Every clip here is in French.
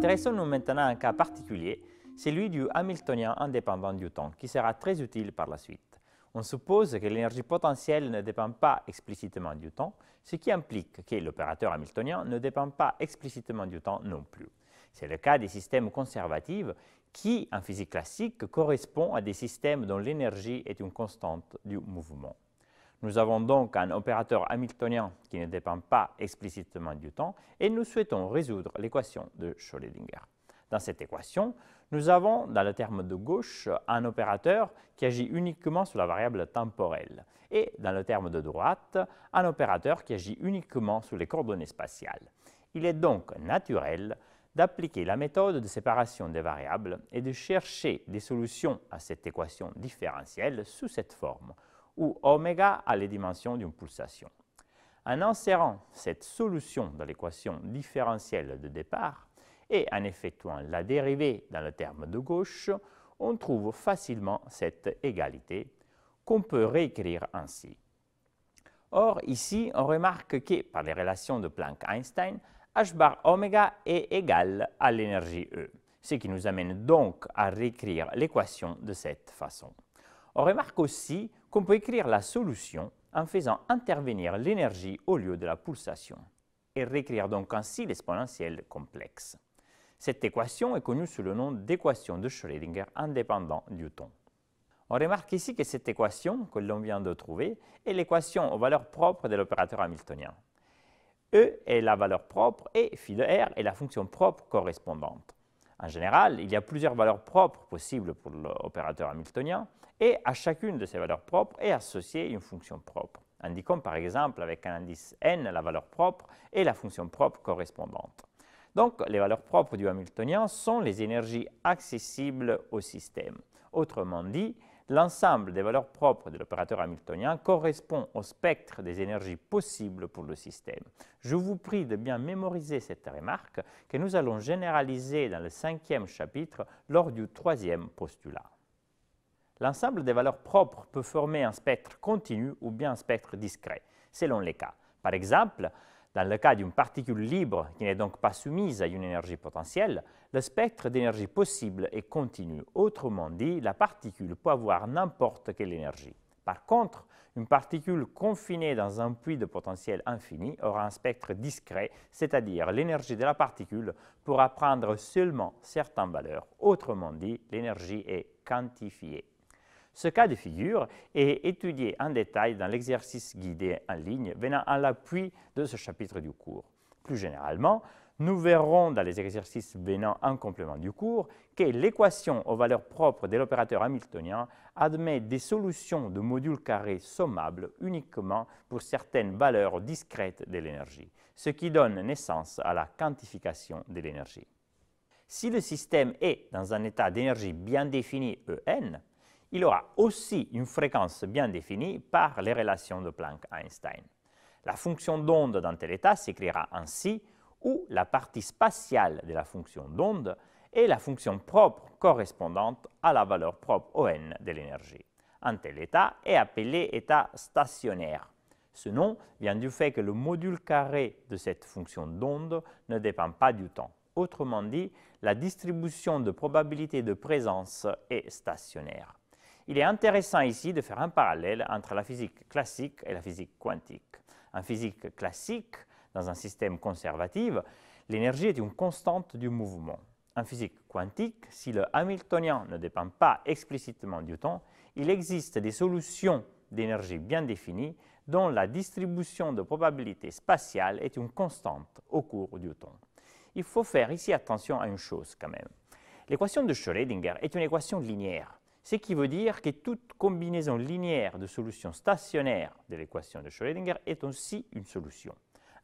Intéressons-nous maintenant à un cas particulier, celui du Hamiltonien indépendant du temps, qui sera très utile par la suite. On suppose que l'énergie potentielle ne dépend pas explicitement du temps, ce qui implique que l'opérateur hamiltonien ne dépend pas explicitement du temps non plus. C'est le cas des systèmes conservatifs qui, en physique classique, correspondent à des systèmes dont l'énergie est une constante du mouvement. Nous avons donc un opérateur hamiltonien qui ne dépend pas explicitement du temps et nous souhaitons résoudre l'équation de Schrödinger. Dans cette équation, nous avons, dans le terme de gauche, un opérateur qui agit uniquement sur la variable temporelle et, dans le terme de droite, un opérateur qui agit uniquement sur les coordonnées spatiales. Il est donc naturel d'appliquer la méthode de séparation des variables et de chercher des solutions à cette équation différentielle sous cette forme, où oméga a les dimensions d'une pulsation. En insérant cette solution dans l'équation différentielle de départ et en effectuant la dérivée dans le terme de gauche, on trouve facilement cette égalité qu'on peut réécrire ainsi. Or, ici, on remarque que, par les relations de Planck-Einstein, h bar oméga est égal à l'énergie E, ce qui nous amène donc à réécrire l'équation de cette façon. On remarque aussi qu'on peut écrire la solution en faisant intervenir l'énergie au lieu de la pulsation et réécrire donc ainsi l'exponentielle complexe. Cette équation est connue sous le nom d'équation de Schrödinger indépendant du temps. On remarque ici que cette équation que l'on vient de trouver est l'équation aux valeurs propres de l'opérateur hamiltonien. E est la valeur propre et phi de r est la fonction propre correspondante. En général, il y a plusieurs valeurs propres possibles pour l'opérateur hamiltonien et à chacune de ces valeurs propres est associée une fonction propre. Indiquons par exemple avec un indice n la valeur propre et la fonction propre correspondante. Donc, les valeurs propres du hamiltonien sont les énergies accessibles au système. Autrement dit, l'ensemble des valeurs propres de l'opérateur hamiltonien correspond au spectre des énergies possibles pour le système. Je vous prie de bien mémoriser cette remarque que nous allons généraliser dans le 5e chapitre lors du 3e postulat. L'ensemble des valeurs propres peut former un spectre continu ou bien un spectre discret, selon les cas. Par exemple, dans le cas d'une particule libre qui n'est donc pas soumise à une énergie potentielle, le spectre d'énergie possible est continu. Autrement dit, la particule peut avoir n'importe quelle énergie. Par contre, une particule confinée dans un puits de potentiel infini aura un spectre discret, c'est-à-dire l'énergie de la particule pourra prendre seulement certaines valeurs. Autrement dit, l'énergie est quantifiée. Ce cas de figure est étudié en détail dans l'exercice guidé en ligne venant à l'appui de ce chapitre du cours. Plus généralement, nous verrons dans les exercices venant en complément du cours que l'équation aux valeurs propres de l'opérateur hamiltonien admet des solutions de modules carrés sommables uniquement pour certaines valeurs discrètes de l'énergie, ce qui donne naissance à la quantification de l'énergie. Si le système est dans un état d'énergie bien défini En, il aura aussi une fréquence bien définie par les relations de Planck-Einstein. La fonction d'onde dans tel état s'écrira ainsi, où la partie spatiale de la fonction d'onde est la fonction propre correspondante à la valeur propre ON de l'énergie. Un tel état est appelé état stationnaire. Ce nom vient du fait que le module carré de cette fonction d'onde ne dépend pas du temps. Autrement dit, la distribution de probabilité de présence est stationnaire. Il est intéressant ici de faire un parallèle entre la physique classique et la physique quantique. En physique classique, dans un système conservatif, l'énergie est une constante du mouvement. En physique quantique, si le hamiltonien ne dépend pas explicitement du temps, il existe des solutions d'énergie bien définies dont la distribution de probabilité spatiale est une constante au cours du temps. Il faut faire ici attention à une chose quand même. L'équation de Schrödinger est une équation linéaire, ce qui veut dire que toute combinaison linéaire de solutions stationnaires de l'équation de Schrödinger est aussi une solution.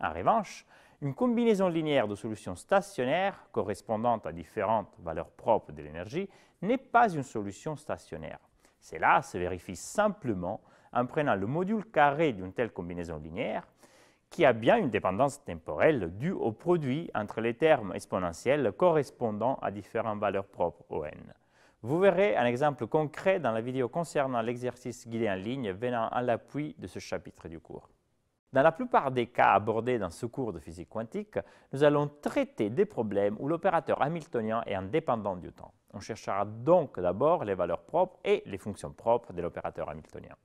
En revanche, une combinaison linéaire de solutions stationnaires correspondant à différentes valeurs propres de l'énergie n'est pas une solution stationnaire. Cela se vérifie simplement en prenant le module carré d'une telle combinaison linéaire qui a bien une dépendance temporelle due au produit entre les termes exponentiels correspondant à différentes valeurs propres ON. Vous verrez un exemple concret dans la vidéo concernant l'exercice guidé en ligne venant à l'appui de ce chapitre du cours. Dans la plupart des cas abordés dans ce cours de physique quantique, nous allons traiter des problèmes où l'opérateur hamiltonien est indépendant du temps. On cherchera donc d'abord les valeurs propres et les fonctions propres de l'opérateur hamiltonien.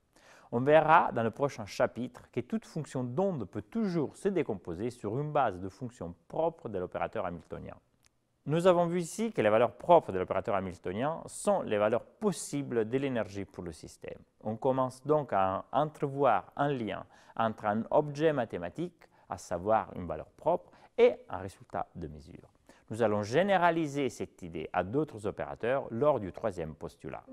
On verra dans le prochain chapitre que toute fonction d'onde peut toujours se décomposer sur une base de fonctions propres de l'opérateur hamiltonien. Nous avons vu ici que les valeurs propres de l'opérateur hamiltonien sont les valeurs possibles de l'énergie pour le système. On commence donc à entrevoir un lien entre un objet mathématique, à savoir une valeur propre, et un résultat de mesure. Nous allons généraliser cette idée à d'autres opérateurs lors du troisième postulat.